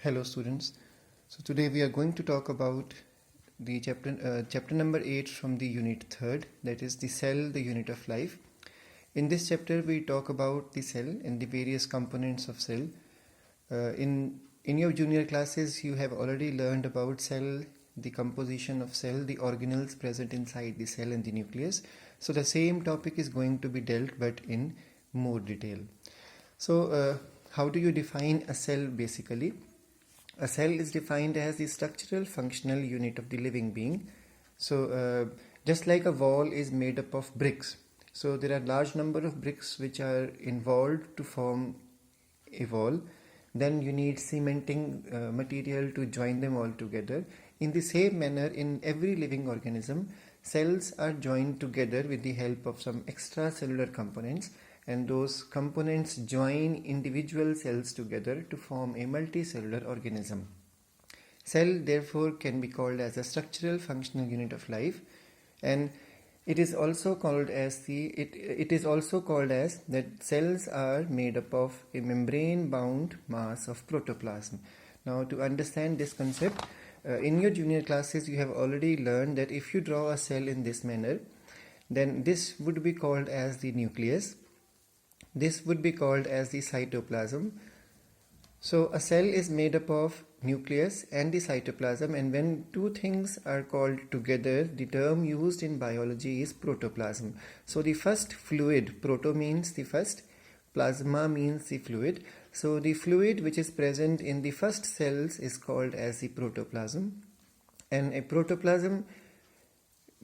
Hello students. So today we are going to talk about the chapter number 8 from the unit 3rd, that is the cell, the unit of life. In this chapter we talk about the cell and the various components of cell. In your junior classes you have already learned about cell, the composition of cell, the organelles present inside the cell and the nucleus. So the same topic is going to be dealt but in more detail. So how do you define a cell basically? A cell is defined as the structural functional unit of the living being. So just like a wall is made up of bricks, so there are large number of bricks which are involved to form a wall. Then you need cementing material to join them all together. In the same manner, in every living organism, cells are joined together with the help of some extracellular components, and those components join individual cells together to form a multicellular organism. Cell therefore can be called as a structural functional unit of life, and it is also called as that cells are made up of a membrane bound mass of protoplasm. Now to understand this concept, in your junior classes you have already learned that if you draw a cell in this manner, then this would be called as the nucleus. This would be called as the cytoplasm. So a cell is made up of nucleus and the cytoplasm, and when two things are called together, the term used in biology is protoplasm. So the first fluid, proto means the first, plasma means the fluid. So the fluid which is present in the first cells is called as the protoplasm, and a protoplasm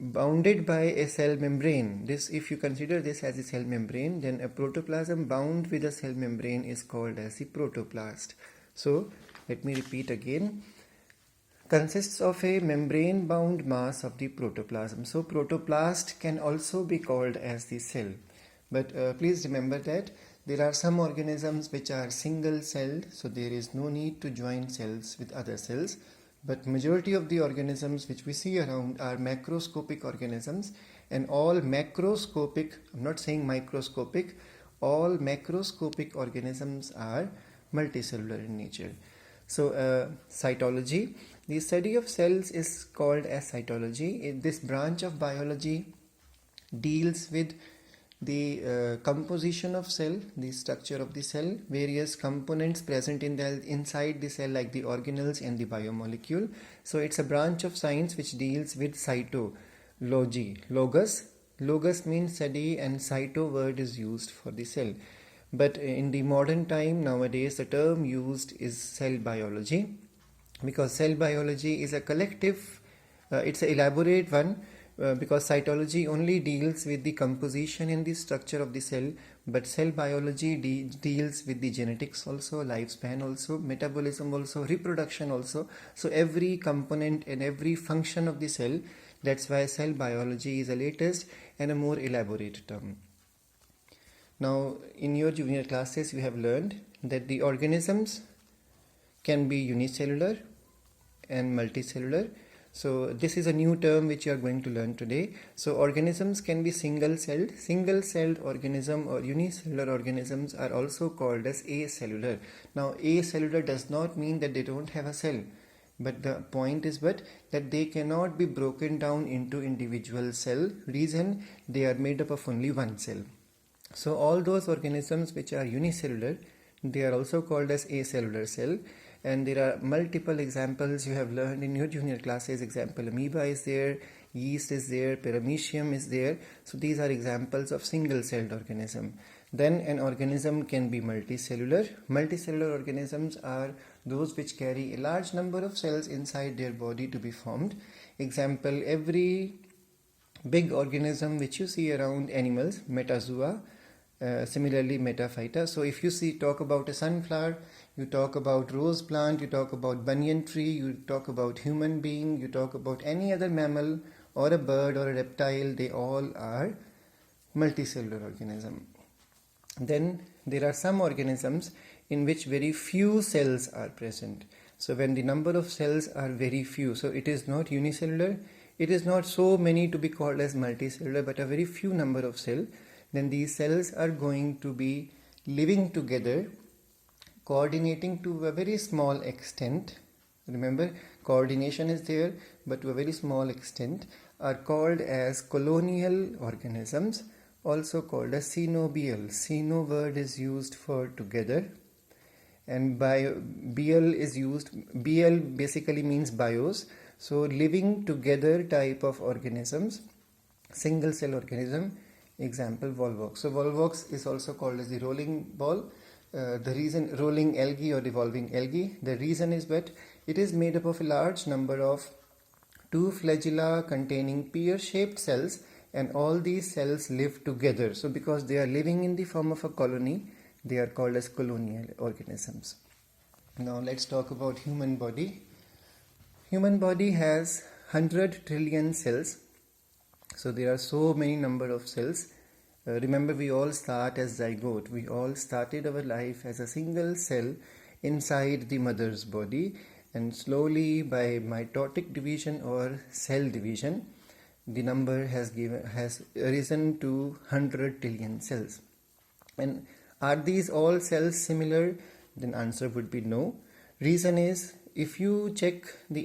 bounded by a cell membrane. This, if you consider this as a cell membrane, then a protoplasm bound with a cell membrane is called as the protoplast. So let me repeat again. Consists of a membrane bound mass of the protoplasm. So protoplast can also be called as the cell. But please remember that there are some organisms which are single celled, so there is no need to join cells with other cells. But majority of the organisms which we see around are macroscopic organisms, and all macroscopic, I'm not saying microscopic, all macroscopic organisms are multicellular in nature. So cytology, the study of cells is called as cytology. This branch of biology deals with the composition of cell, the structure of the cell, various components present in inside the cell like the organelles and the biomolecule. So it's a branch of science which deals with cytology. Logos means study, and cyto word is used for the cell. But in the modern time nowadays the term used is cell biology, because cell biology is a collective, it's an elaborate one. Because cytology only deals with the composition and the structure of the cell, but cell biology deals with the genetics also, lifespan also, metabolism also, reproduction also. So every component and every function of the cell. That's why cell biology is a latest and a more elaborate term. Now in your junior classes you have learned that the organisms can be unicellular and multicellular. So this is a new term which you are going to learn today. So organisms can be single-celled organism or unicellular organisms are also called as acellular. Now acellular does not mean that they don't have a cell, but the point is that they cannot be broken down into individual cell. Reason, they are made up of only one cell. So all those organisms which are unicellular, they are also called as acellular cell. And there are multiple examples you have learned in your junior classes. Example, amoeba is there, yeast is there, paramecium is there. So these are examples of single-celled organism. Then an organism can be multicellular. Multicellular organisms are those which carry a large number of cells inside their body to be formed. Example, every big organism which you see around animals, metazoa, similarly metaphyta. So if you talk about a sunflower, you talk about rose plant, you talk about banyan tree, you talk about human being, you talk about any other mammal or a bird or a reptile, they all are multicellular organism. Then there are some organisms in which very few cells are present. So when the number of cells are very few, so it is not unicellular, it is not so many to be called as multicellular, but a very few number of cells, then these cells are going to be living together coordinating to a very small extent. Remember, coordination is there, but to a very small extent, are called as colonial organisms, also called as cenobial. Ceno word is used for together, and bial is used. Bial basically means bios, so living together type of organisms, single cell organism. Example, volvox. So volvox is also called as the rolling ball. The reason, rolling algae or revolving algae, the reason is that it is made up of a large number of two flagella containing pear-shaped cells, and all these cells live together. So because they are living in the form of a colony, they are called as colonial organisms. Now let's talk about human body. Human body has 100 trillion cells. So there are so many number of cells. Remember, we all start as zygote. We all started our life as a single cell inside the mother's body, and slowly by mitotic division or cell division, the number has risen to 100 trillion cells. And are these all cells similar? Then answer would be no. Reason is, if you check the